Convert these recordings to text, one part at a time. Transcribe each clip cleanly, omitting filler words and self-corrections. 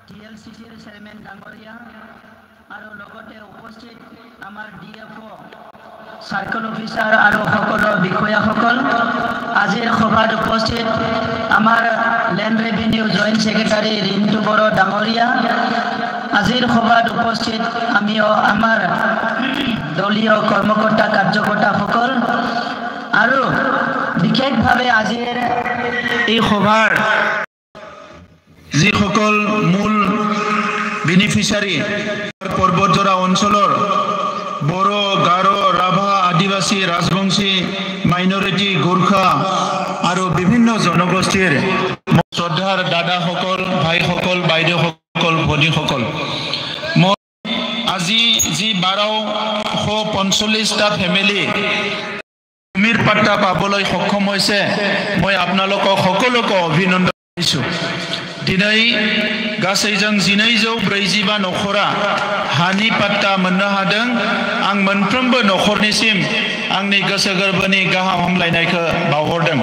TLCCৰ chairman ডাঙৰীয়া আৰু লগতে উপস্থিত আমাৰ DFO সাৰ্কেল অফিসাৰ আৰ সকল বিষয়াসকল, আজিৰ সভাত উপস্থিত আমাৰ land revenue joint secretary Rintu Bora ডাঙৰীয়া, আজিৰ সভাত উপস্থিত আমিও আমাৰ দলীয় কৰ্মকৰ্তা কাৰ্যকৰ্তা সকল আৰু বিশেষভাৱে আজিৰ এই সভাৰ যিসকল মূল বেনিফিচিয়ারি পর্বতজোড়া অঞ্চলের বড় গারো রাভা আদিবাসী রাজবংশী মাইনরিটি গোর্খা আর বিভিন্ন জনগোষ্ঠীর শ্রদ্ধার দাদা সকল ভাই সকল বাইদেউ সকল ভনী সকল, মই আজি যি 1245টা ফ্যামিলি ভূমির পাট্টা পাবলৈ সক্ষম হৈছে, মই আপোনালোকক সকলোকে অভিনন্দন জনাইছো। दिनै गासै जों 1245 नखरा हानि पाट्टा मोननो हादों। आं मोनफ्रोमबो नखरनिसिम आंनि गोसो गोरबोनि गाहाम हामलायनायखौ बावहरदों।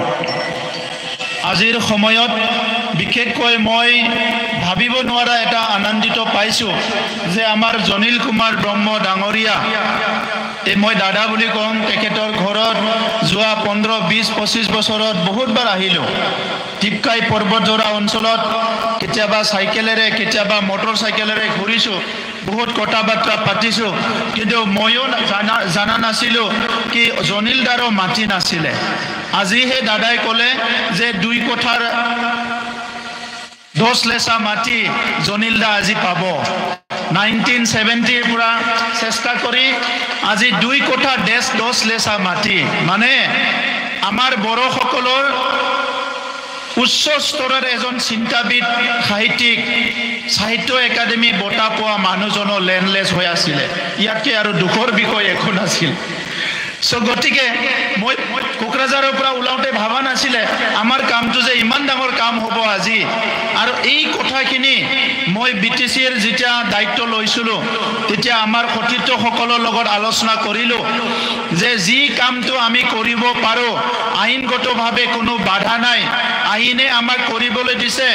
আজিৰ সময়ত বিশেষকৈ মই ভাবিব নোৱাৰা এটা আনন্দিত পাইছো যে আমাৰ জনিল কুমাৰ ব্ৰহ্ম ডাঙৰীয়া, মই দাদা বুলি কওঁ, তেখেতৰ ঘৰত যোৱা 15, 20, 25 বছৰত বহুতবাৰ আহিলো। টিপকাই পৰ্বতজোড়া অঞ্চলত কেতিয়াবা চাইকেলেৰে কেতিয়াবা মটৰ চাইকেলেৰে ঘূৰিছো, বহুত কথা বাৰ্তা পাতিছো, কিন্তু ময়ো জানা নাছিলো কি জনিল দাৰো মাটি নাছিলে। আজি হে দাদাই ক'লে যে 2 কোঠাৰ 10 লেচা মাটি জনিল দা আজি পাব। 1970 পৰা চেষ্টা কৰি আজি 2 কোঠা 10 লেচা মাটি, মানে আমাৰ বড়ো সকলৰ উচ্চ স্তৰৰ এজন চিন্তাবিদ, সাহিত্যিক, সাহিত্য একাডেমি বঁটা পোৱা মানুহজনৰ লেণ্ডলেছ হৈ আছিলে। ইয়াতকে আৰু দুখৰ বিষয় একো নাছিল। গতিকে মই কোকৰাঝাৰৰ পৰা ওলাওঁতে ভাবা নাছিলে আমাৰ কামটো যে ইমান ডাঙৰ কাম হ'ব আজি। আৰু এই কথাখিনি মই BTCৰ যেতিয়া দায়িত্ব লৈছিলো তেতিয়া আমাৰ সতীৰ্থসকলৰ লগত আলোচনা কৰিলো যে যি কামটো আমি কৰিব পাৰো, আইনগতভাৱে কোনো বাধা নাই, আইনে আমাক কৰিবলৈ দিছে,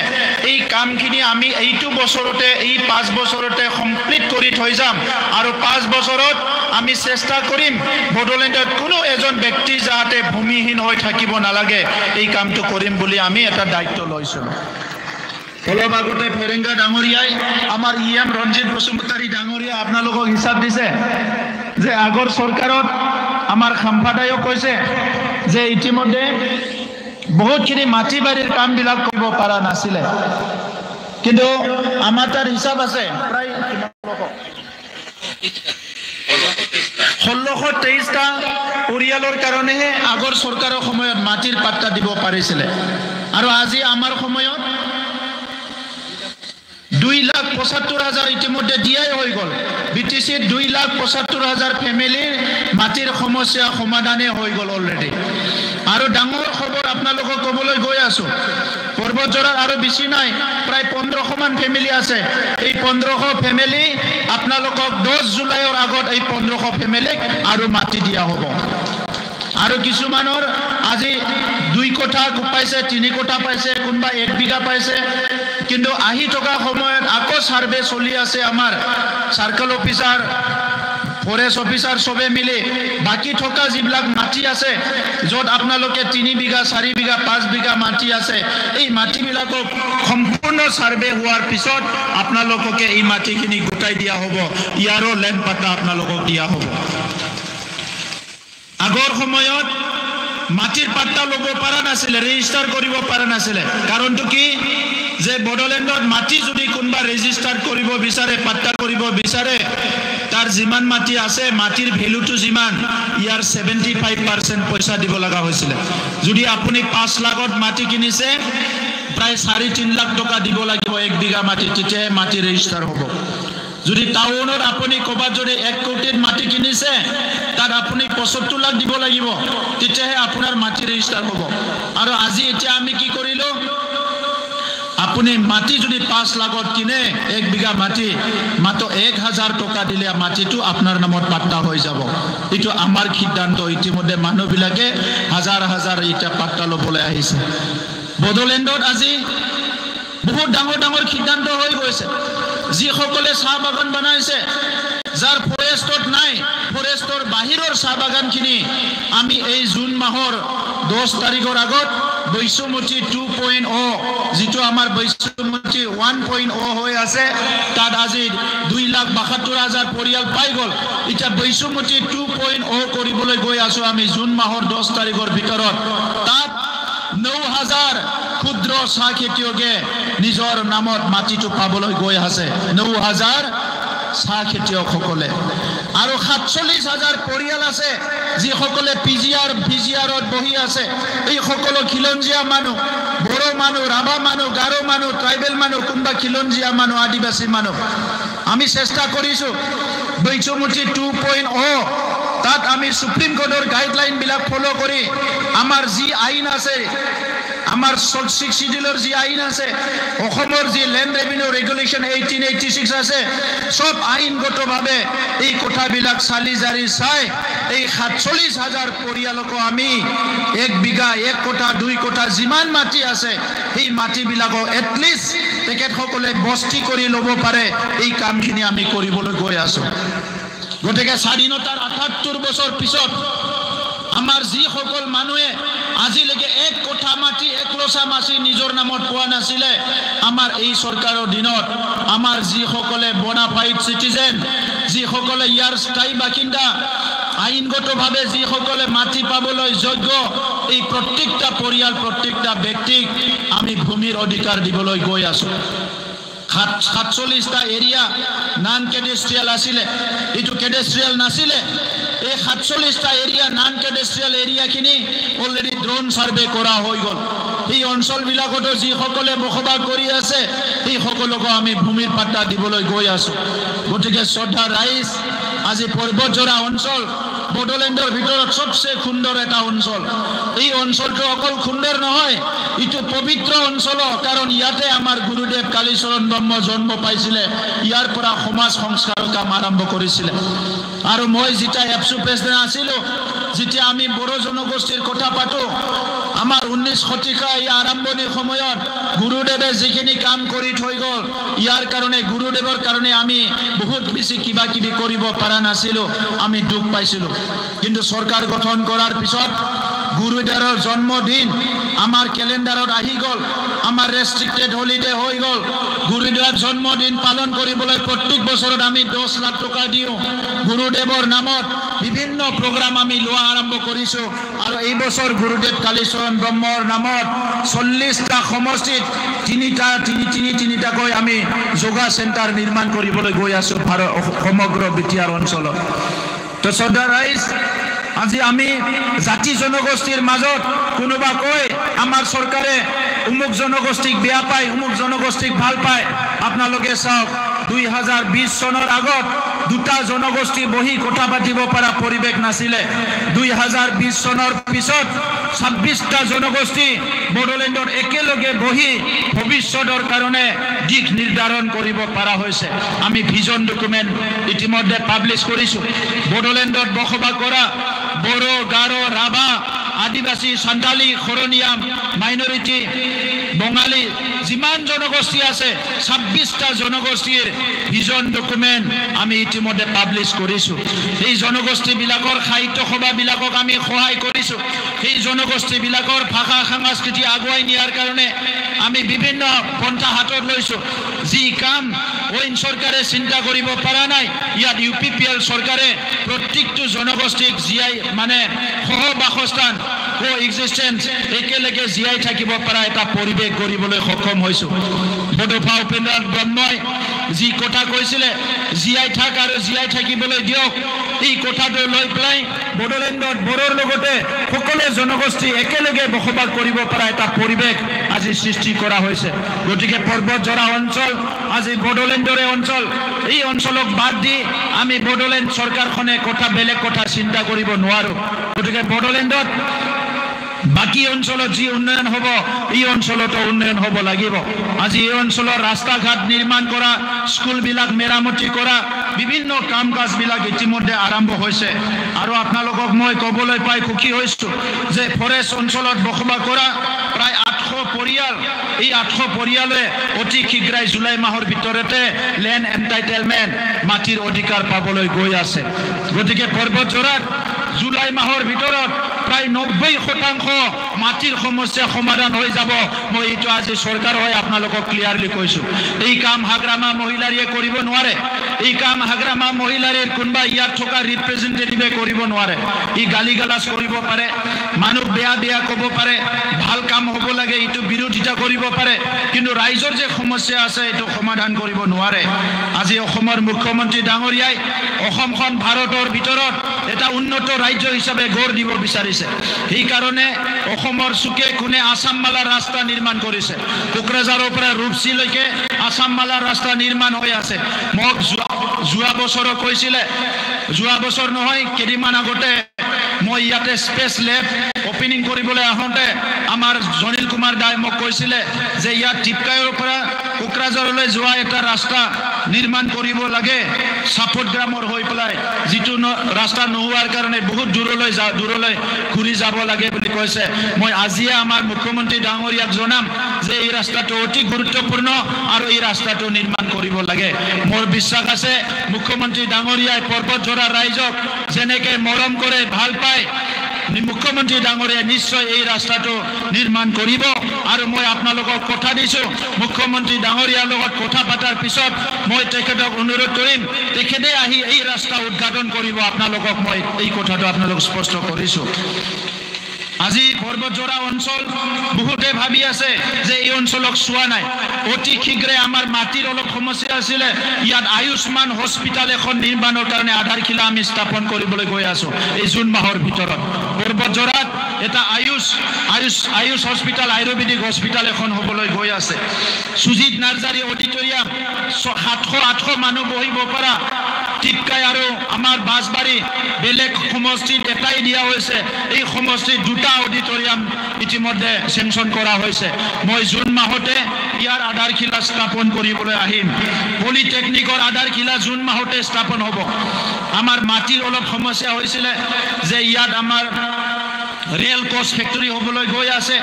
এই কামখিনি আমি এইটো বছৰতে, এই 5 বছৰতে কমপ্লিট কৰি থৈ যাম। আৰু 5 বছৰত আমি চেষ্টা কৰিম বড়োলেণ্ডত কোনো এজন ব্যক্তি যাতে ভূমিহীন হৈ থাকিব নালাগে, এই কামটো কৰিম বুলি আমি এটা দায়িত্ব লৈছিলো। অলপ আগতে ফেৰেংগা ডাঙৰীয়াই আমাৰ EM ৰঞ্জিত বসুমতাৰী ডাঙৰীয়া আপোনালোকক হিচাপ দিছে যে আগৰ চৰকাৰত আমাৰ খাম্পাদায়ো কৈছে যে ইতিমধ্যে বহুতখিনি মাটি বাৰীৰ কামবিলাক কৰিব পৰা নাছিলে, কিন্তু আমাৰ তাৰ হিচাপ আছে প্ৰায় 1623টা পৰিয়ালৰ কাৰণেহে আগৰ চৰকাৰৰ সময়ত মাটিৰ পাট্টা দিব পাৰিছিলে। আৰু আজি আমাৰ সময়ত 2,75,000 ইতিমধ্যে দিয়াই হৈ গ'ল। BTCত 2,75,000 ফ্যামিলিৰ মাটিৰ সমস্যা সমাধানে হৈ গ'ল অলৰেডি। আৰু ডাঙৰ খবৰ আপোনালোকক ক'বলৈ গৈ আছো, পৰ্বতজোড়াৰ আৰু বেছি নাই, প্ৰায় 1500 মান ফ্যামিলি আছে। এই 1500 ফ্যামিলি আপোনালোকক 10 জুলাইৰ আগত এই 1500 ফ্যামিলিক আৰু মাটি দিয়া হ'ব। আৰু কিছুমানৰ আজি 2 কোঠা পাইছে, 3 কোঠা পাইছে, কোনোবা 1 বিঘা পাইছে, কিন্তু আহি থকা সময়ত আকৌ সাৰ্ভে চলি আছে। আমাৰ সাৰ্কেল অফিসাৰ, ফৰেষ্ট অফিসাৰ সবে মিলি বাকি থকা যিবিলাক মাটি আছে, য'ত আপোনালোকে 3 বিঘা 4 বিঘা 5 বিঘা মাটি আছে, এই মাটিবিলাকক সম্পূৰ্ণ সাৰ্ভে হোৱাৰ পিছত আপোনালোককে এই মাটিখিনি গোটাই দিয়া হ'ব, ইয়াৰো লেণ্ড পাট্টা আপোনালোকক দিয়া হ'ব। আগৰ সময়ত মাটিৰ পাট্টা ল'ব পৰা নাছিলে, ৰেজিষ্টাৰ কৰিব পৰা নাছিলে। কাৰণটো কি যে বড়োলেণ্ডত মাটি যদি কোনোবা ৰেজিষ্টাৰ কৰিব বিচাৰে, পাট্টা কৰিব বিচাৰে, তাৰ যিমান মাটি আছে, মাটিৰ ভ্যালুটো যিমান, ইয়াৰ 75% পইচা দিব লগা হৈছিলে। যদি আপুনি 5 লাখত মাটি কিনিছে, প্ৰায় 4-3 লাখ টকা দিব লাগিব 1 বিঘা মাটি, তেতিয়াহে মাটি ৰেজিষ্টাৰ হ'ব। যদি টাউনত আপুনি ক'বাত যদি 1 কোটিত মাটি কিনিছে, তাত আপুনি 75 লাখ দিব লাগিব, তেতিয়াহে আপোনাৰ মাটি ৰেজিষ্টাৰ হ'ব। আৰু আজি এতিয়া আমি কি কৰিলো, আপুনি মাটি যদি 5 লাখত কিনে 1 বিঘা মাটি, মাত্ৰ 1000 টকা দিলে মাটিটো আপোনাৰ নামত পাট্টা হৈ যাব। এইটো আমাৰ সিদ্ধান্ত। ইতিমধ্যে মানুহবিলাকে হাজাৰ হাজাৰ এটা পাট্টা ল'বলৈ আহিছে। বড়োলেণ্ডত আজি বহুত ডাঙৰ ডাঙৰ সিদ্ধান্ত হৈ গৈছে যিসকলে চাহ বাগান বনাইছে যাৰ ফৰেষ্টত নাই ফৰেষ্টৰ বাহিৰৰ চাহ বাগানখিনি আমি এই জুন মাহৰ 10 তাৰিখৰ আগত বৈশ্যমতি 2.0 যেটো আমাৰ বৈশ্যমতি 1.0 হৈ আছে তাত আজি 2,72,000 পৰিয়াল পাই গল এটা বৈশ্যমতি 2.0 কৰিবলৈ গৈ আছো আমি জুন মাহৰ 10 তাৰিখৰ ভিতৰত তাত 9,000 ক্ষুদ্ৰ চাহ খেতিয়কে নিজৰ নামত মাটিটো পাবলৈ গৈ আছে 9,000 চাহ খেতিয়কসকলে আৰু 47,000 পৰিয়াল আছে যিসকলে পিজিআৰত বহি আছে এই সকলো খিলঞ্জীয়া মানুহ বড়ো মানুহ ৰাভা মানুহ গাৰো মানুহ ট্ৰাইবেল মানুহ কোনবা খিলঞ্জীয়া মানুহ আদিবাসী মানুহ আমি চেষ্টা কৰিছো বৈশ্যমতি 2.0 তাত আমি সুপ্ৰিম কোৰ্টৰ গাইডলাইন বিলাক ফলো কৰি আমাৰ যি আইন আছে আমাৰ 6 শিডিউলৰ যি আইন আছে অসমৰ যি ল্যান্ড ৰেভিনিউ ৰেগুলেশন 1886 আছে সব আইনগতভাৱে এই কথাবিলাক চালি জাৰি চাই এই 47,000 পৰিয়ালক আমি 1 বিঘা 1 কোঠা 2 কোঠা যিমান মাটি আছে এই মাটিবিলাক এটলিষ্ট তেখেতসকলে বস্তি কৰি ল'ব পাৰে এই কামখিনি আমি কৰিবলৈ গৈ আছো গতিকে স্বাধীনতাৰ ৭৮ বছৰ পিছত আমাৰ যিসকল মানুহে আজিলৈকে 1 কোঠা মাটি 1 লছা মাটি নিজৰ নামত পোৱা নাছিলে আমাৰ এই চৰকাৰৰ দিনত আমাৰ যিসকলে বনাফাইড সিটিজেন যিসকলে ইয়াৰ স্থায়ী বাসিন্দা আইনগতভাৱে যিসকলে মাটি পাবলৈ যোগ্য এই প্ৰত্যেকটা পৰিয়াল প্ৰত্যেকটা ব্যক্তিক আমি ভূমিৰ অধিকাৰ দিবলৈ গৈ আছো 47টা এৰিয়া নন কেডেষ্ট্ৰিয়াল আছিলে এটো কেডেষ্ট্ৰিয়াল নাছিলে এই 47টা এৰিয়া নন কেডেষ্ট্ৰিয়াল এৰিয়াখিনি অলৰেডি ড্ৰোন সাৰ্ভে কৰা হৈ গল এই অঞ্চলবিলাকত যিসকলে বসবাস কৰি আছে এই সকলোকে আমি ভূমিৰ পাট্টা দিবলৈ গৈ আছো গতিকে শ্ৰদ্ধা ৰাইজ আজি পৰ্বতজোৰা অঞ্চল বড়োলেণ্ডৰ ভিতৰত সবচে সুন্দৰ এটা অঞ্চল এই অঞ্চলটো অকল সুন্দৰ নহয় ইটো পবিত্ৰ অঞ্চল কাৰণ ইয়াতে আমাৰ গুৰুদেৱ কালীচৰণ ব্ৰহ্ম জন্ম পাইছিলে ইয়াৰ পৰা সমাজ সংস্কাৰৰ কাম আৰম্ভ কৰিছিলে আৰু মই যেতিয়া এপসু প্ৰেছিডেণ্ট আছিলো যেতিয়া আমি বড়ো জনগোষ্ঠীৰ কথা পাতো আমাৰ 19 শতিকা এই আৰম্ভণিৰ সময়ত গুৰুদেৱে যিখিনি কাম কৰি থৈ গল ইয়াৰ কাৰণে গুৰুদেৱৰ কাৰণে আমি বহুত বেছি কিবা কিবি কৰিব পৰা নাছিলো আমি দুখ পাইছিলো কিন্তু চৰকাৰ গঠন কৰাৰ পিছত গুৰুদেৱৰ জন্মদিন আমাৰ ক্যালেন্ডাৰত আহি গল আমাৰ ৰেষ্ট্ৰিক্টেড হলিডে হৈ গল গুৰুদেৱৰ জন্মদিন পালন কৰিবলৈ প্ৰত্যেক বছৰত আমি 10 লাখ টকা দিও গুৰুদেৱৰ নামত বিভিন্ন প্ৰগ্ৰাম আমি লোৱা আৰম্ভ কৰিছো আৰু এই বছৰ গুৰুদেৱ কালীচৰণ ব্ৰহ্মৰ নামত 40টা সমষ্টিত তিনিটা কৈ আমি যোগা সেন্টাৰ নিৰ্মাণ কৰিবলৈ গৈ আছো সমগ্ৰ বিটিআৰ অঞ্চলত তো শ্ৰদ্ধা ৰাইজ আজি আমি জাতি জনগোষ্ঠীৰ মাজত কোনোবা কয় আমাৰ চৰকাৰে উমুক জনগোষ্ঠীক বেয়া পায় উমুক জনগোষ্ঠীক ভাল পায় আপোনালোকে চাওক 2020 চনৰ আগত দুটা জনগোষ্ঠী বহি কথা পাতিব পৰা পৰিবেশ নাছিলে 2020 চনৰ পিছত 26টা জনগোষ্ঠী বড়োলেণ্ডৰ একেলগে বহি ভৱিষ্যতৰ কাৰণে দিশ নিৰ্ধাৰণ কৰিব পৰা হৈছে আমি ভিজন ডকুমেন্ট ইতিমধ্যে পাব্লিছ কৰিছো বড়োলেণ্ডত বসবাস কৰা বড়ো গাৰো ৰাভা আদিবাসী সান্তালী খৰণীয়াম মাইনৰিটি বঙালী যিমান জনগোষ্ঠী আছে 26টা জনগোষ্ঠীৰ ভিজন ডকুমেন্ট আমি ইতিমধ্যে পাব্লিছ কৰিছো এই জনগোষ্ঠী বিলাকৰ সাহিত্য সভা বিলাকক আমি সহায় কৰিছো এই জনগোষ্ঠী বিলাকৰ ভাষা সংস্কৃতি আগুৱাই নিয়াৰ কাৰণে আমি বিভিন্ন পন্থা হাতত লৈছো যি কাম ওইন সৰকাৰে চিন্তা কৰিব পৰা নাই ইয়াত ইউপিপিএল সৰকাৰে প্ৰত্যেকটো জনগোষ্ঠীক জিয়াই মানে সহবাসস্থান কো এক্সিস্টেন্স একেলগে জিয়াই থাকিব পৰা এটা পৰিবেশ কৰিবলৈ সক্ষম হৈছো বড়োফা উপেন্দ্ৰ ব্ৰহ্মই যি কথা কৈছিলে জিয়াই থাক আৰু জিয়াই থাকিবলৈ দিয়ক এই কথাটো লৈ পেলাই বড়োলেণ্ডত বড়োৰ লগতে সকলো জনগোষ্ঠী একেলগে বসবাস কৰিব পৰা এটা পৰিবেশ আজি সৃষ্টি কৰা হৈছে গতিকে পৰ্বতজোৰা অঞ্চল আজি বড়োলেণ্ডৰে অঞ্চল এই অঞ্চলক বাদ দি আমি বড়োলেণ্ড সৰকাৰখনে কথা বেলেগ কথা চিন্তা কৰিব নোৱাৰো গতিকে বড়োলেণ্ডত বাকি অঞ্চলত যি উন্নয়ন হ'ব এই অঞ্চলতো উন্নয়ন হ'ব লাগিব আজি এই অঞ্চলৰ ৰাস্তা ঘাট নিৰ্মাণ কৰা স্কুল বিলাক মেৰামতি কৰা বিভিন্ন কাম কাজ বিলাক ইতিমধ্যে আৰম্ভ হৈছে আৰু আপোনালোকক মই ক'বলৈ পাই খুকি হৈছো যে ফৰেষ্ট অঞ্চলত বসবাস কৰা প্ৰায় 800 পৰিয়াল এই 800 পৰিয়ালে অতি শীঘ্ৰেই জুলাই মাহৰ ভিতৰতে ল্যান্ড এন্টাইটেলমেন্ট মাটিৰ অধিকাৰ পাবলৈ গৈ আছে গতিকে পৰ্বতজোৰাত জুলাই মাহৰ ভিতৰত প্ৰায় 90% মাটিৰ সমস্যা সমাধান হৈ যাব মই এইটো আজি চৰকাৰ হৈ আপোনালোকক ক্লিয়াৰলি কৈছো এই কাম হাগ্ৰামা মহিলাৰীয়ে কৰিব নোৱাৰে এই কাম হাগ্ৰামা মহিলাৰীৰ কোনবা ইয়াত থকা ৰিপ্ৰেজেন্টেটিভে কৰিব নোৱাৰে ই গালিগালাজ কৰিব পাৰে মানুহ বেয়া ক'ব পাৰে ভাল কাম হ'ব লাগে এইটো বিৰোধিতা কৰিব পাৰে কিন্তু ৰাইজৰ যে সমস্যা আছে এইটো সমাধান কৰিব নোৱাৰে আজি অসমৰ মুখ্যমন্ত্ৰী ডাঙৰীয়াই অসমখন ভাৰতৰ ভিতৰত এটা উন্নত ৰাজ্য হিচাপে গঢ় দিব বিচাৰিছে এই কাৰণে অসমৰ সুকে কোনে আসাম মালা ৰাস্তা নিৰ্মাণ কৰিছে কোকৰাঝাৰৰ পৰা ৰূপসীলৈকে আসাম মালা ৰাস্তা নিৰ্মাণ হৈ আছে মোক যোৱা বছৰ কৈছিলে যোৱা বছৰ নহয় কেইদিনমান আগতে মই ইয়াতে স্পেচ লেব ওপেনিং কৰিবলৈ আহোঁতে আমাৰ জনিল কুমাৰ দাই মোক কৈছিলে যে ইয়াত টিপকাইৰ পৰা কোকৰাঝাৰলৈ যোৱা এটা ৰাস্তা নিৰ্মাণ কৰিব লাগে সাপোৰ্ট গ্ৰামৰ হৈ পেলাই যিটো ৰাস্তা নোহোৱাৰ কাৰণে বহুত দূৰলৈ ঘূৰি যাব লাগে বুলি কৈছে মই আজি আমাৰ মুখ্যমন্ত্ৰী ডাঙৰীয়াক জনাম যে এই ৰাস্তাটো অতি গুৰুত্বপূৰ্ণ আৰু এই ৰাস্তাটো নিৰ্মাণ কৰিব লাগে মোৰ বিশ্বাস আছে মুখ্যমন্ত্ৰী ডাঙৰীয়াই পৰ্বতজোৰা ৰাইজক যেনেকে মৰম কৰে ভাল পায় মুখ্যমন্ত্ৰী ডাঙৰীয়াই নিশ্চয় এই ৰাস্তাটো নিৰ্মাণ কৰিব আৰু মই আপোনালোকক কথা দিছো মুখ্যমন্ত্ৰী ডাঙৰীয়াৰ লগত কথা পাতাৰ পিছত মই তেখেতক অনুৰোধ কৰিম তেখেতে আহি এই ৰাস্তা উদ্ঘাটন কৰিব আপোনালোকক মই এই কথাটো আপোনালোক স্পষ্ট কৰিছো আজি পৰ্বতজোৰা অঞ্চল বহুতে ভাবি আছে যে এই অঞ্চলক চোৱা নাই অতি শীঘ্ৰে আমাৰ মাটিৰ অলপ সমস্যা আছিল ইয়াত আয়ুষ্মান হস্পিটাল এখন নিৰ্মাণৰ কাৰণে আধাৰশিলা আমি স্থাপন কৰিবলৈ গৈ আছো এই জুন মাহৰ ভিতৰত পৰ্বতজোৰাত এটা আয়ুষ হস্পিটাল আয়ুৰ্বেদিক হস্পিটাল এখন হ'বলৈ গৈ আছে সুজিত নাৰ্জাৰী অডিটৰিয়াম 700-800 মানুহ বহিব পৰা টিপকাই আৰু আমাৰ বাসবাৰী বেলেগ সমষ্টিত এটাই দিয়া হৈছে এই সমষ্টিত দুটা অডিটৰিয়াম ইতিমধ্যে সেংচন কৰা হৈছে মই জুন মাহতে ইয়াৰ আধাৰশিলা স্থাপন কৰিবলৈ আহিম পলিটেকনিকৰ আধাৰশিলা জুন মাহতে স্থাপন হ'ব আমাৰ মাটিৰ অলপ সমস্যা হৈছিল যে ইয়াত আমাৰ ৰেল কোচ ফেক্টৰী হ'বলৈ গৈ আছে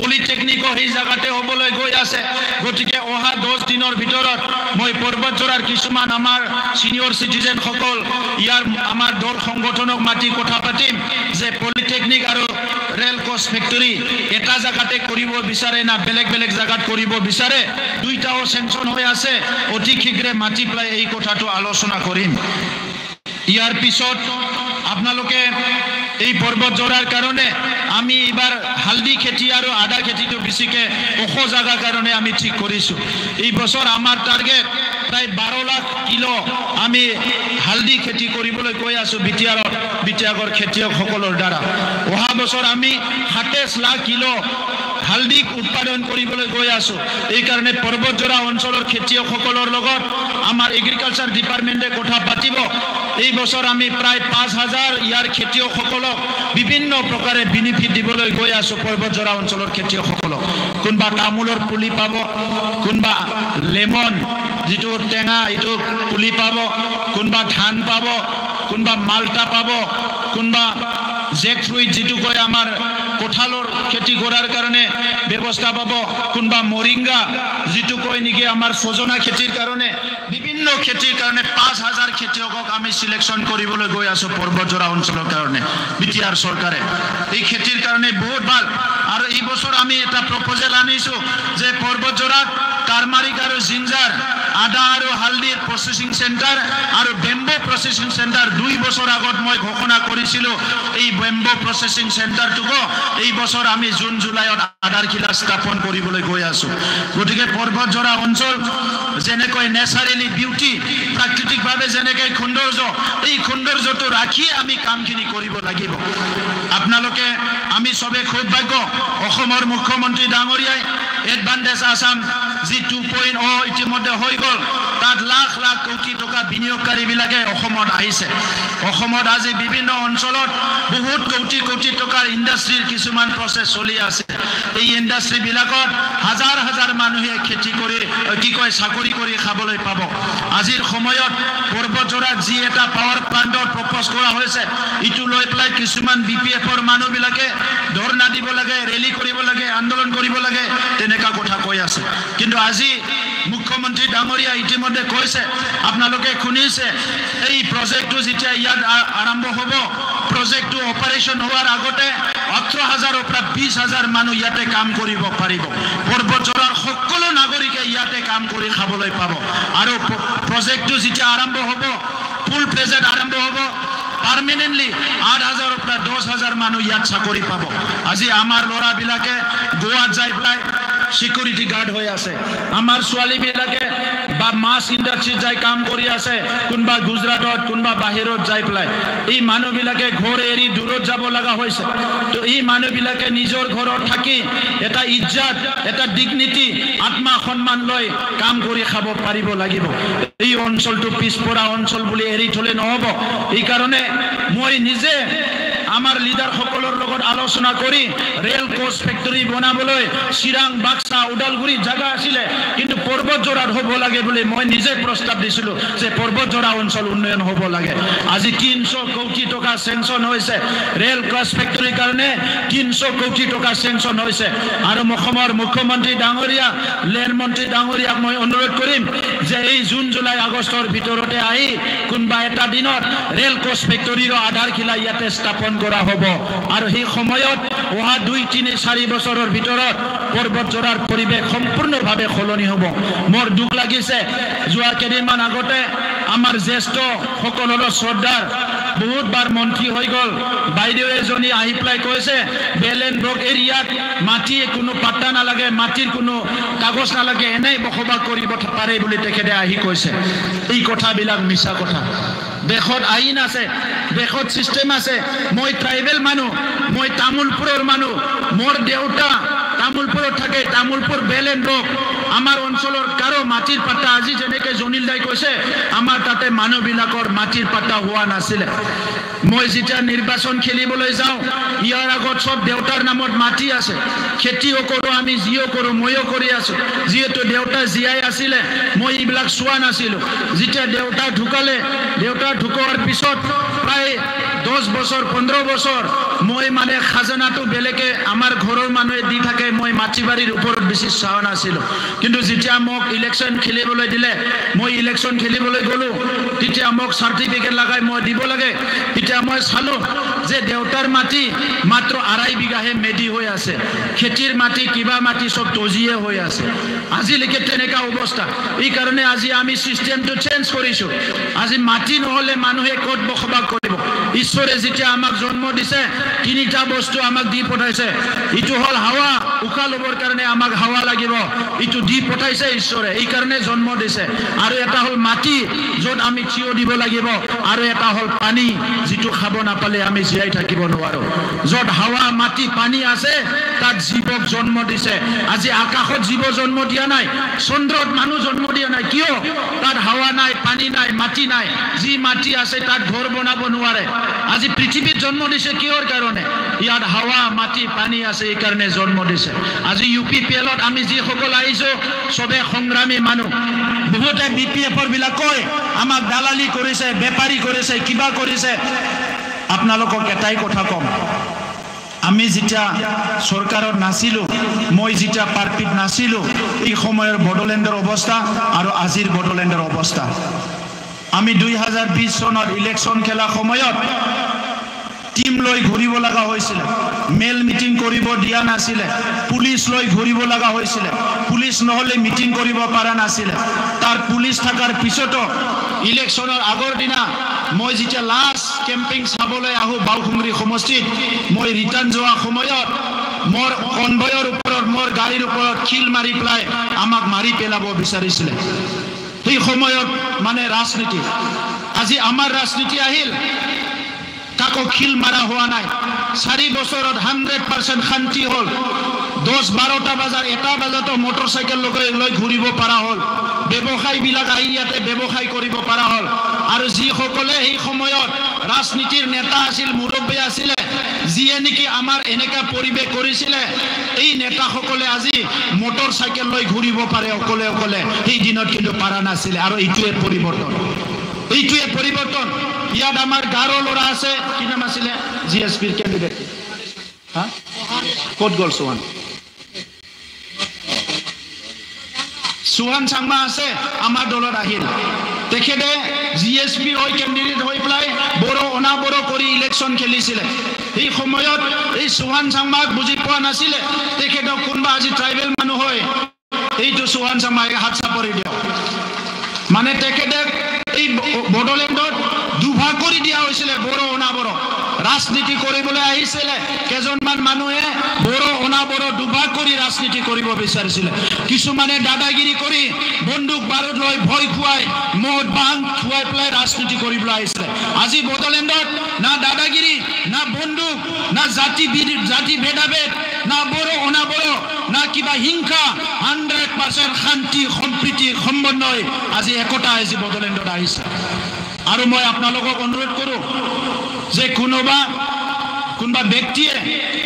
পলিটেকনিকো এই জায়গাতে হ'বলৈ গৈ আছে গতিকে অহা 10 দিনৰ ভিতৰত মই পৰ্বতজোৰাৰ কিছুমান আমাৰ সিনিয়ৰ সিটিজেন সকল ইয়াৰ আমাৰ দল সংগঠনক মাতি কথা পাতিম যে পলিটেকনিক আৰু ৰেল কোচ ফেক্টৰী এটা জায়গাতে কৰিব বিচাৰে না বেলেগ জায়গাত কৰিব বিচাৰে দুইটাও সেংচন হৈ আছে অতি শীঘ্ৰে মাতি প্লাই এই কথাটো আলোচনা কৰিম ইয়াৰ পিছত আপোনালোকে এই পৰ্বতজোৰাৰ কাৰণে আমি এবাৰ হালদি খেতি আৰু আদা খেতিটো বেছিকে ওখ জায়গাৰ কাৰণে আমি ঠিক কৰিছো এই বছৰ আমাৰ টাৰ্গেট প্ৰায় 12 লাখ কিলো আমি হালদি খেতি কৰিবলৈ গৈ আছো বিটিয়াগৰ খেতিয়কসকলৰ দ্বাৰা অহা বছৰ আমি 27 লাখ কিলো হালদি উৎপাদন কৰিবলৈ গৈ আছো এই কাৰণে পৰ্বতজোৰা অঞ্চলৰ খেতিয়কসকলৰ লগত আমাৰ এগ্ৰিকালচাৰ ডিপাৰ্টমেণ্টে কথা পাতিব এই বছৰ আমি প্ৰায় 5000 ইয়াৰ খেতিয়কসকলক বিভিন্ন প্ৰকাৰে বেনিফিট দিবলৈ গৈ আছো পৰ্বতজোৰা অঞ্চলৰ খেতিয়কসকলক কোনবা তামোলৰ পুলি পাব কোনবা লেমন যিটো টেঙা এইটো পুলি পাব কোনবা ধান পাব কোনবা মালটা পাব কোনবা জেক ফ্ৰুইট যিটো কয় আমাৰ কঁঠালৰ খেতি কৰাৰ কাৰণে ব্যৱস্থা পাব কোনবা মৰিংগা যিটো কয় নেকি আমাৰ সজনা খেতিৰ কাৰণে বিভিন্ন খেতিৰ কাৰণে 5000 খেতিয়কক আমি সিলেকশন কৰিবলৈ গৈ আছো পৰ্বতজোৰা অঞ্চলৰ কাৰণে বিটিআৰ চৰকাৰে এই খেতিৰ কাৰণে বহুত ভাল আৰু এই বছৰ আমি এটা প্ৰপোজাল আনিছো যে পৰ্বতজোৰাত টাৰ্মাৰিক আৰু জিঞ্জাৰ আদা আৰু হালদিৰ প্ৰসেসিং সেন্টাৰ আৰু বেম্বো প্ৰসেসিং সেন্টাৰ 2 বছৰ আগত মই ঘোষণা কৰিছিলো এই বেম্বো প্ৰসেসিং সেন্টাৰটোকো এই বছৰ আমি জুন জুলাইত আধাৰশিলা স্থাপন কৰিবলৈ গৈ আছো গতিকে পৰ্বতজোৰা অঞ্চল যেনেকৈ নেচাৰেলি বিউটি প্ৰাকৃতিকভাৱে যেনেকৈ সৌন্দৰ্য এই সৌন্দৰ্যটো ৰাখি আমি কামখিনি কৰিব লাগিব আপোনালোকে আমি সবে খুব ভাগ্য অসমৰ মুখ্যমন্ত্ৰী ডাঙৰীয়াই এডভান্টেজ আসাম যি 2.0 ইতিমধ্যে হৈ গ'ল তাত লাখ লাখ কোটি টকা বিনিয়োগকাৰীবিলাকে অসমত আহিছে অসমত আজি বিভিন্ন অঞ্চলত বহুত কোটি কোটি টকাৰ ইণ্ডাষ্ট্ৰীৰ কিছুমান প্ৰচেছ চলি আছে এই ইণ্ডাষ্ট্ৰীবিলাকত হাজাৰ হাজাৰ মানুহে খেতি কৰি কি কয় চাকৰি কৰি খাবলৈ পাব আজিৰ সময়ত পৰ্বতজোৰাত যি এটা পাৱাৰ প্লান্টৰ প্ৰপ'জ কৰা হৈছে ইটো লৈ পেলাই কিছুমান বিপিএফৰ মানুহবিলাকে ধৰ্ণা দিব লাগে ৰেলী কৰিব লাগে আন্দোলন কৰিব লাগে তেনেকা কথা কৈ আছে কিন্তু আজি মুখ্যমন্ত্ৰী ডাঙৰীয়া ইতিমধ্যে কৈছে আপোনালোকে শুনিছে এই প্ৰজেক্টটো যেতিয়া ইয়াত আৰম্ভ হ'ব প্ৰজেক্টটো অপাৰেশ্যন হোৱাৰ আগতে 18,000 পৰা 20,000 মানুহ ইয়াতে কাম কৰিব পাৰিব পৰ্বতজোৰাৰ সকলো নাগৰিকে ইয়াতে কাম কৰি খাবলৈ পাব আৰু প্ৰজেক্টটো যেতিয়া আৰম্ভ হ'ব ফুল প্লেজেড আৰম্ভ হ'ব পাৰ্মানেন্টলি 8,000 পৰা 10,000 মানুহ ইয়াত চাকৰি পাব আজি আমাৰ ল'ৰাবিলাকে গোৱাত যাই পেলাই সিকিউৰিটি গাৰ্ড হৈ আছে আমাৰ ছোৱালীবিলাকে বা মাছ ইণ্ডাষ্ট্ৰীত যাই কাম কৰি আছে কোনবা গুজৰাটত কোনবা বাহিৰত যাই পেলাই এই মানুহবিলাকে ঘৰ এৰি দূৰত যাব লগা হৈছে তো এই মানুহবিলাকে নিজৰ ঘৰত থাকি এটা ইজ্জত এটা ডিগনিটি আত্মা সন্মান লৈ কাম কৰি খাব পাৰিব লাগিব এই অঞ্চলটো পিছপৰা অঞ্চল বুলি এৰি থলে নহব এই কাৰণে মই নিজে আমাৰ লিডাৰ সকলৰ লগত আলোচনা কৰি ৰেল কোচ ফেক্টৰী বনাবলৈ চিৰাং বাক্সা উদালগুৰি জায়গা আছিল কিন্তু পৰ্বতজোৰাত হ'ব লাগে বুলি মই নিজে প্ৰস্তাৱ দিছিলো যে পৰ্বতজোৰা অঞ্চল উন্নয়ন হ'ব লাগে আজি 300 কোটি টকা চেংচন হৈছে ৰেল কোচ ফেক্টৰীৰ কাৰণে 300 কোটি টকা চেংচন হৈছে আৰু অসমৰ মুখ্যমন্ত্ৰী ডাঙৰীয়া লেণ্ড মন্ত্ৰী ডাঙৰীয়াক মই অনুৰোধ কৰিম যে এই জুন জুলাই আগষ্টৰ ভিতৰতে আহি কোনবা এটা দিনত ৰেল কোচ ফেক্টৰীৰ আধাৰশিলা ইয়াতে স্থাপন কৰা হ'ব আৰু এই সময়ত ওহা 2-3-4 বছৰৰ ভিতৰত পৰ্বতজোৰাৰ পৰিৱেশ সম্পূৰ্ণভাৱে সলনি হ'ব মোৰ দুখ লাগিছে যোৱা কেইদিনমান আগতে আমাৰ জ্যেষ্ঠ সকলৰ শ্ৰদ্ধাৰ বহুত বাৰ মন্ত্ৰী হৈ গ'ল বাইদেউ এজনী আহি পেলাই কৈছে বেলেন ব্লক এৰিয়াত মাটি কোনো পাত্তা নালাগে মাটিৰ কোনো কাগজ নালাগে এনেই বসবাস কৰিব পাৰে বুলি তেখেতে আহি কৈছে এই কথাবিলাক মিছা কথা দেশত আইন আছে দেশত সিস্টেম আছে মই ট্ৰাইবেল মানুহ মই তামুলপুৰৰ মানুহ মোৰ দেউতা তামুলপুৰত থাকে তামুলপুৰ বেলেন ব্লক আমাৰ অঞ্চলৰ কাৰো মাটিৰ পাত্তা আজি যেনেকে জনিল দাই কৈছে আমাৰ তাতে মানুহবিলাকৰ মাটিৰ পাত্তা হোৱা নাছিল মই যেতিয়া নিৰ্বাচন খেলিবলৈ যাওঁ ইয়াৰ আগত সব দেউতাৰ নামত মাটি আছে খেতিও কৰোঁ আমি জিও কৰোঁ ময়ো কৰি আছো যিহেতু দেউতা জীয়াই আছিল মই এইবিলাক চোৱা নাছিলোঁ যেতিয়া দেউতা ঢুকালে দেউতা ঢুকোৱাৰ পিছত প্ৰায় 10 বছৰ 15 বছৰ মই মানে খাজানাটো বেলেগে আমাৰ ঘৰৰ মানুহে দি থাকে মই মাটিবাৰীৰ ওপৰত বেছি চাৱা নাছিলোঁ কিন্তু যেতিয়া মোক ইলেকশ্যন খেলিবলৈ দিলে মই ইলেকশ্যন খেলিবলৈ গ'লো তেতিয়া মোক চাৰ্টিফিকেট লগাই মই দিব লাগে তেতিয়া মই চালোঁ যে দেউতাৰ মাটি মাত্ৰ 2.5 বিঘাহে মেডি হৈ আছে খেতিৰ মাটি কিবা মাটি সব তজিয়ে হৈ আছে আজিলৈকে তেনেকা অৱস্থা এই কাৰণে আজি আমি সিস্টেমটো চেঞ্জ কৰিছোঁ আজি মাটি নহলে মানুহে ক'ত বসবাস কৰিব ঈশ্বৰে যেতিয়া আমাক জন্ম দিছে 3টা বস্তু আমাক দি পঠাইছে ইটো হল হাৱা উশাহ লবৰ কাৰণে আমাক হাৱা লাগিব ইটো দি পঠাইছে ঈশ্বৰে এই কাৰণে জন্ম দিছে আৰু এটা হল মাটি য'ত আমি থিয় দিব লাগিব আৰু এটা হল পানী যিটো খাব নাপালে আমি জীয়াই থাকিব নোৱাৰো য'ত হাৱা মাটি পানী আছে তাত জীৱক জন্ম দিছে আজি আকাশত জীৱ জন্ম দিয়া নাই চন্দ্ৰত মানুহ জন্ম দিয়া নাই কিয় তাত হাৱা নাই পানী নাই মাটি নাই যি মাটি আছে তাত ঘৰ বনাব নোৱাৰে আজি পৃথিৱীত জন্ম দিছে কিহৰ কাৰণে ইয়াত হাৱা মাটি পানী আছে এই কাৰণে জন্ম দিছে আজি UPPLত আমি যি সকল আইছো সবে সংগ্ৰামী মানুহ বহুতে BPFৰ বিলাক কয় আমাক দালালি কৰিছে বেপাৰী কৰিছে কিবা কৰিছে আপোনালোকক এটাই কথা কম আমি যেতিয়া সৰকাৰত নাছিলো মই যেতিয়া পাৰ্টিত নাছিলো এই সময়ৰ বড়োলেণ্ডৰ অৱস্থা আৰু আজিৰ বড়োলেণ্ডৰ অৱস্থা আমি 2020 চনত ইলেকশ্যন খেলা সময়ত টিম লৈ ঘূৰিব লগা হৈছিল মেল মিটিং কৰিব দিয়া নাছিল পুলিশ লৈ ঘূৰিব লগা হৈছিল পুলিশ নহলে মিটিং কৰিব পৰা নাছিল তাৰ পুলিশ থাকাৰ পিছতো ইলেকশ্যনৰ আগৰ দিনা মই যেতিয়া লাষ্ট কেম্পিং চাবলৈ আহো বাউখুংৰি সমষ্টিত মই ৰিটাৰ্ণ যোৱা সময়ত মোৰ কনভয়ৰ ওপৰত মোৰ গাড়ীৰ ওপৰত খিল মাৰি পেলাই আমাক মাৰি পেলাব বিচাৰিছিল এই সময়ত মানে ৰাজনীতি আজি আমাৰ ৰাজনীতি আহিল কাকো খিল মাৰা হোৱা নাই 4 বছৰত 100% শান্তি হল 10-12টা বজাৰ 1টা বজাতো মটৰচাইকেল লৈ ঘূৰিব পৰা হ'ল ব্যৱসায়ীবিলাক আহি ইয়াতে ব্যৱসায় কৰিব পৰা হ'ল আৰু যিসকলে এই সময়ত ৰাজনীতিৰ নেতা আছিল মুৰব্বী আছিলে যিয়ে নেকি আমাৰ এনেকা পৰিৱেশ কৰিছিলে এই নেতাসকলে আজি মটৰচাইকেল লৈ ঘূৰিব পাৰে অকলে অকলে এই দিনত কিন্তু পাৰা নাছিলে আৰু এইটোৱে পৰিৱৰ্তন ইয়াত আমাৰ গাঁৱৰ ল'ৰা আছে কি নাম আছিলে জিএছপিৰ কেণ্ডিডেট হা ক'ত গ'ল সুহান চাংমা আছে আমাৰ দলত আহিল তেখেতে জিএছপিৰ হৈ কেণ্ডিডেট হৈ পেলাই বড়ো অনাবড়ো কৰি ইলেকশ্যন খেলিছিলে এই সময়ত এই সুহান চাংমাক বুজি পোৱা নাছিলে তেখেতক কোনোবা আজি ট্ৰাইবেল মানুহ হয় এইটো সুহান চাংমাকে হাত চাপৰি দিয়ক মানে তেখেতে এই বড়োলেণ্ডত দুভাগ কৰি দিয়া হৈছিলে বড়ো অনাবড়ো ৰাজনীতি কৰিবলৈ আহিছিলে কেজনমান মানুহে বড়ো অনাবড়ো দুভাগ কৰি ৰাজনীতি কৰিব বিচাৰিছিলে কিছুমানে দাদাগিৰি কৰি বন্দুক বাৰুদ লৈ ভয় খুৱাই মদ ভাং খুৱাই পেলাই ৰাজনীতি কৰিবলৈ আহিছিলে আজি বড়োলেণ্ডত না দাদাগিৰি না বন্দুক না জাতি ভেদাভেদ না বড়ো অনাবড়ো না কিবা হিংসা 100% শান্তি সম্প্ৰীতি সমন্বয় আজি একতা আজি বড়োলেণ্ডত আহিছে আৰু মই আপোনালোকক অনুৰোধ কৰোঁ যে কোনোবা ব্যক্তিয়ে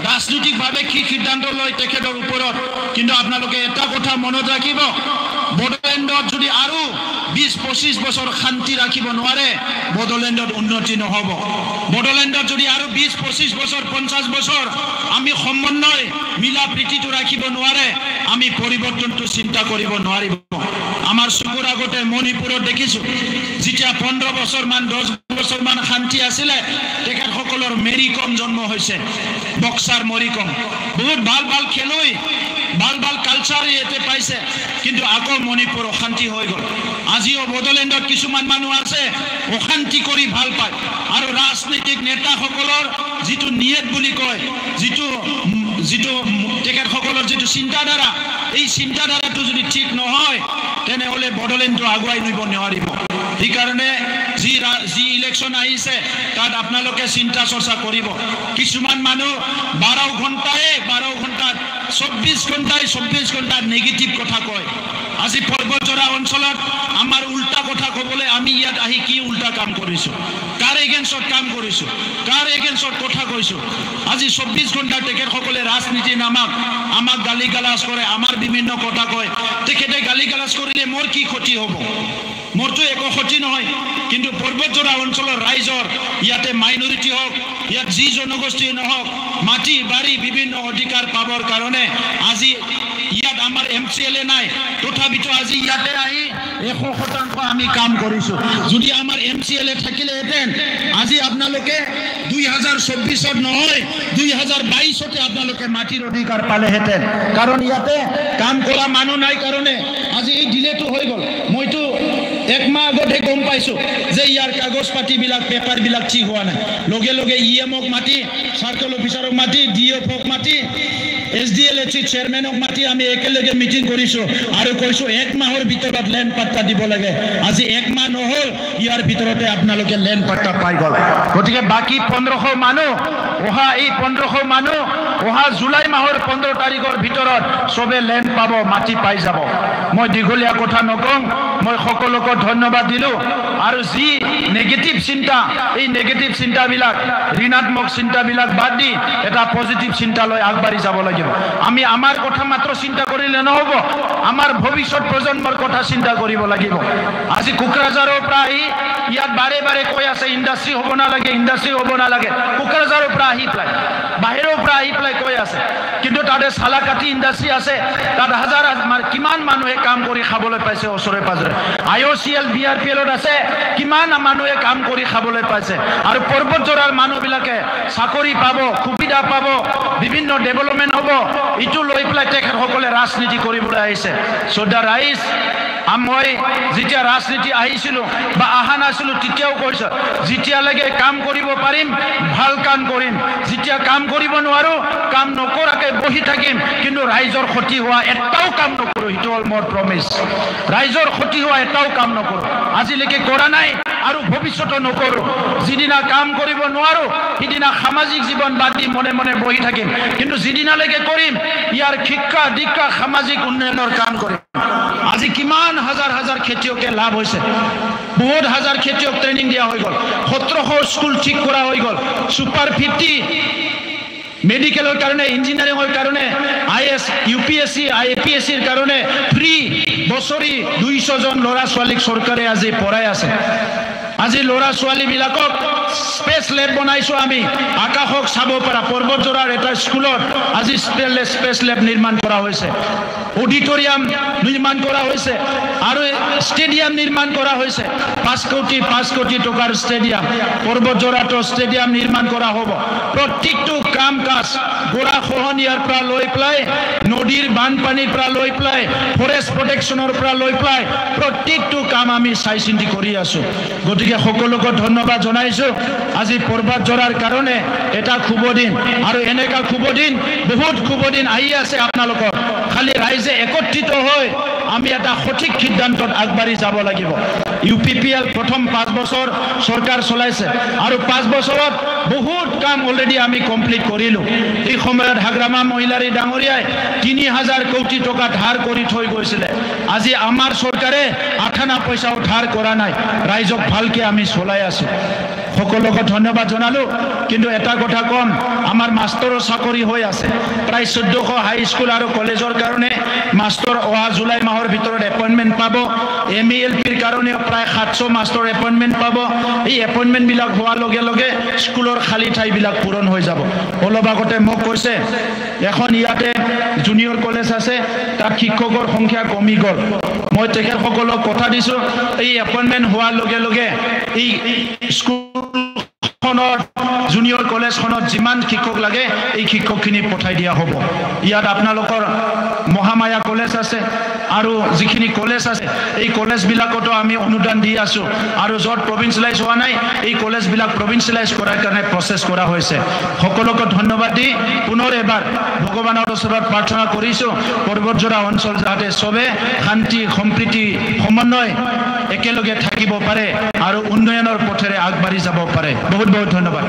ৰাজনৈতিকভাৱে কি সিদ্ধান্ত লয় তেখেতৰ ওপৰত কিন্তু আপোনালোকে এটা কথা মনত ৰাখিব বড়োলেণ্ডত যদি আৰু 20-25 বছৰ শান্তি ৰাখিব নোৱাৰে বড়োলেণ্ডত উন্নতি নহ'ব বড়োলেণ্ডত যদি আৰু 20-25 বছৰ 50 বছৰ আমি সমন্বয় মিলা প্ৰীতিটো ৰাখিব নোৱাৰে আমি পৰিৱৰ্তনটো চিন্তা কৰিব নোৱাৰিব আমাৰ চকুৰ আগতে মণিপুৰত দেখিছোঁ যেতিয়া 15 বছৰমান 10 বছৰমান শান্তি আছিলে তেখেতসকলৰ মেৰী কম জন্ম হৈছে বক্সাৰ মেৰী কম বহুত ভাল খেলুৱৈ ভাল কালচাৰ ইয়াতে পাইছে কিন্তু আকৌ মণিপুৰ অশান্তি হৈ গ'ল আজিও বড়োলেণ্ডত কিছুমান মানুহ আছে অশান্তি কৰি ভাল পায় আৰু ৰাজনৈতিক নেতাসকলৰ যিটো নিয়ত বুলি কয় যিটো তেখেতসকলৰ যিটো চিন্তাধাৰা এই চিন্তাধাৰাটো যদি ঠিক নহয় তেনেহ'লে বড়োলেণ্ডটো আগুৱাই নিব নোৱাৰিব সেইকাৰণে যি ইলেকশ্যন আহিছে তাত আপোনালোকে চিন্তা চৰ্চা কৰিব কিছুমান মানুহ 12 ঘণ্টাত 24 ঘণ্টাত নেগেটিভ কথা কয় আজি পৰ্বতজৰা অঞ্চলত আমাৰ উল্টা কথা ক'বলৈ আমি ইয়াত আহি কি উল্টা কাম কৰিছোঁ কাৰ এগেইনষ্টত কাম কৰিছোঁ কাৰ এগেইনষ্টত কথা কৈছোঁ আজি 24 ঘণ্টা তেখেতসকলে ৰাজনীতি নামক আমাক গালি গালাজ কৰে আমাৰ বিভিন্ন কথা কয় তেখেতে গালি গালাজ কৰিলে মোৰ কি ক্ষতি হ'ব মোৰতো একো ক্ষতি নহয় কিন্তু পৰ্বতজৰা অঞ্চলৰ ৰাইজৰ ইয়াতে মাইনৰিটি হওক ইয়াত যি জনগোষ্ঠী নহওক মাটি বাৰী বিভিন্ন অধিকাৰ পাবৰ কাৰণে আজি ইয়াত আমাৰ MCLA নাই তথাপিতো আজি ইয়াতে আহি 100% আমি কাম কৰিছোঁ যদি আমাৰ MCLA থাকিলেহেঁতেন আজি আপোনালোকে 2024ত নহয় 2022তে আপোনালোকে মাটিৰ অধিকাৰ পালেহেঁতেন কাৰণ ইয়াতে কাম কৰা মানুহ নাই কাৰণে আজি এই ডিলেটো হৈ গ'ল মইতো এক মাহ আগতে গম পাইছোঁ যে ইয়াৰ কাগজ পাতিবিলাক পেপাৰবিলাক ঠিক হোৱা নাই লগে EMক মাতি চাৰ্কল অফিচাৰক মাতি DFক মাতি SDLH চেয়াৰমেনক মাতি আমি একেলগে মিটিং কৰিছোঁ আৰু কৈছোঁ 1 মাহৰ ভিতৰত লেণ্ড পাট্টা দিব লাগে আজি 1 মাহ নহ'ল ইয়াৰ ভিতৰতে আপোনালোকে লেণ্ড পাট্টা পাই গ'ল গতিকে বাকী 1500 মানুহ অহা জুলাই মাহৰ 15 তাৰিখৰ ভিতৰত চবে লেণ্ড পাব মাটি পাই যাব মই দীঘলীয়া কথা নকওঁ মই সকলোকে ধন্যবাদ দিলোঁ আৰু যি নেগেটিভ চিন্তা এই নেগেটিভ চিন্তাবিলাক ঋণাত্মক চিন্তাবিলাক বাদ দি এটা পজিটিভ চিন্তা লৈ আগবাঢ়ি যাব লাগিব আমি আমাৰ কথা মাত্ৰ চিন্তা কৰিলে নহ'ব আমাৰ ভৱিষ্যত প্ৰজন্মৰ কথা চিন্তা কৰিব লাগিব আজি কোকৰাঝাৰৰ পৰা আহি ইয়াত বাৰে কৈ আছে ইণ্ডাষ্ট্ৰী হ'ব নালাগে কোকৰাঝাৰৰ পৰা আহি পেলাই বাহিৰৰ পৰা আহি পেলাই কৈ আছে কিন্তু তাতে চালাকাটি ইণ্ডাষ্ট্ৰী আছে তাত হাজাৰ কিমান মানুহে কাম কৰি খাবলৈ পাইছে ওচৰে পাজৰে IOCL BRPLত আছে কিমান মানুহে কাম কৰি খাবলৈ পাইছে আৰু পৰ্বতজৰাৰ মানুহবিলাকে চাকৰি পাব সুবিধা পাব বিভিন্ন ডেভেলপমেণ্ট হ'ব ইটো লৈ পেলাই তেখেতসকলে ৰাজনীতি কৰিবলৈ আহিছে শ্ৰদ্ধা ৰাইজ মই যেতিয়া ৰাজনীতি আহিছিলোঁ বা অহা নাছিলোঁ তেতিয়াও কৈছোঁ যেতিয়ালৈকে কাম কৰিব পাৰিম ভাল কাম কৰিম যেতিয়া কাম কৰিব নোৱাৰোঁ কাম নকৰাকৈ বহি থাকিম কিন্তু ৰাইজৰ ক্ষতি হোৱা এটাও কাম নকৰোঁ সেইটো হ'ল মোৰ প্ৰমিছ ৰাইজৰ ক্ষতি হোৱা এটাও কাম নকৰোঁ আজিলৈকে কৰা নাই আৰু ভৱিষ্যত নকৰোঁ। যিদিনা কাম কৰিব নোৱাৰোঁ সিদিনা সামাজিক জীৱন বাদ দি মনে মনে বহি থাকিম, কিন্তু যিদিনালৈকে কৰিম ইয়াৰ শিক্ষা দীক্ষা সামাজিক উন্নয়নৰ কাম কৰিম। আজি কিমান হাজাৰ হাজাৰ খেতিয়কে লাভ হৈছে, বহুত হাজাৰ খেতিয়ক ট্ৰেইনিং দিয়া হৈ গ'ল, 1700 স্কুল ঠিক কৰা হৈ গ'ল, সুপাৰ 50 মেডিকেলৰ কাৰণে, ইঞ্জিনিয়াৰিঙৰ কাৰণে, IS UPSC IPSCৰ কাৰণে ফ্ৰী বছৰি 200 জন ল'ৰা ছোৱালীক চৰকাৰে আজি পঢ়াই আছে। আজি ল'ৰা ছোৱালীবিলাকক স্পেচ লেব বনাইছোঁ আমি, আকাশক চাব পৰা। পৰ্বতজোৰাৰ এটা স্কুলত আজি স্পেচ লেব নিৰ্মাণ কৰা হৈছে, অডিটৰিয়াম নিৰ্মাণ কৰা হৈছে আৰু ষ্টেডিয়াম নিৰ্মাণ কৰা হৈছে। 5 কোটি টকাৰ ষ্টেডিয়াম, পৰ্বতজোৰাটো ষ্টেডিয়াম নিৰ্মাণ কৰা হ'ব। প্ৰত্যেকটো কাম কাজ গৰা খহনীয়াৰ পৰা লৈ পেলাই, নদীৰ বানপানীৰ পৰা লৈ পেলাই, ফৰেষ্ট প্ৰটেকশ্যনৰ পৰা লৈ পেলাই প্ৰত্যেকটো কাম আমি চাই চিন্তি কৰি আছোঁ। গতিকে সকলোকে ধন্যবাদ জনাইছোঁ। আজি পৰ্বতজোৰাৰ কাৰণে এটা শুভ দিন, আৰু এনেকুৱা শুভ দিন, বহুত শুভ দিন আহি আছে আপোনালোকৰ। খালি ৰাইজে একত্ৰিত হৈ আমি এটা সঠিক সিদ্ধান্তত আগবাঢ়ি যাব লাগিব। UPPL প্ৰথম 5 বছৰ চৰকাৰ চলাইছে আৰু 5 বছৰত বহুত কাম অলৰেডি আমি কমপ্লিট কৰিলোঁ। এই সময়ত হাগ্ৰামা মহিলাৰী ডাঙৰীয়াই 3000 কোটি টকা ধাৰ কৰি থৈ গৈছিলে। আজি আমাৰ চৰকাৰে 8 আনা পইচাও ধাৰ কৰা নাই, ৰাইজক ভালকৈ আমি চলাই আছোঁ। সকলোকে ধন্যবাদ জনালোঁ। কিন্তু এটা কথা কম, আমাৰ মাষ্টৰৰ চাকৰি হৈ আছে। প্ৰায় 1400 হাই স্কুল আৰু কলেজৰ কাৰণে মাষ্টৰ অহা জুলাই মাহৰ ভিতৰত এপইণ্টমেণ্ট পাব। MELPৰ কাৰণেও প্ৰায় 700 মাষ্টৰ এপইণ্টমেণ্ট পাব। এই এপইণ্টমেণ্টবিলাক হোৱাৰ লগে লগে স্কুলৰ খালী ঠাইবিলাক পূৰণ হৈ যাব। অলপ আগতে মোক কৈছে এখন ইয়াতে জুনিয়ৰ কলেজ আছে, তাত শিক্ষকৰ সংখ্যা কমি গ'ল। মই তেখেতসকলক কথা দিছোঁ, এই এপইণ্টমেণ্ট হোৱাৰ লগে লগে এই স্কুলখনৰ জুনিয়ৰ কলেজখনত যিমান শিক্ষক লাগে এই শিক্ষকখিনি পঠাই দিয়া হ'ব। ইয়াত আপোনালোকৰ মহামায়া কলেজ আছে আৰু যিখিনি কলেজ আছে এই কলেজবিলাকতো আমি অনুদান দি আছোঁ, আৰু য'ত প্ৰভিন্সিয়েলাইজ হোৱা নাই এই কলেজবিলাক প্ৰভিন্সিয়েলাইজ কৰাৰ কাৰণে প্ৰচেছ কৰা হৈছে। সকলোকে ধন্যবাদ দি পুনৰ এবাৰ ভগৱানৰ ওচৰত প্ৰাৰ্থনা কৰিছোঁ, পৰ্বতজোৰা অঞ্চল যাতে চবে শান্তি সম্প্ৰীতি সমন্বয় একেলগে থাকিব পাৰে আৰু উন্নয়নৰ পথেৰে আগবাঢ়ি যাব পাৰে। বহুত বহুত ধন্যবাদ।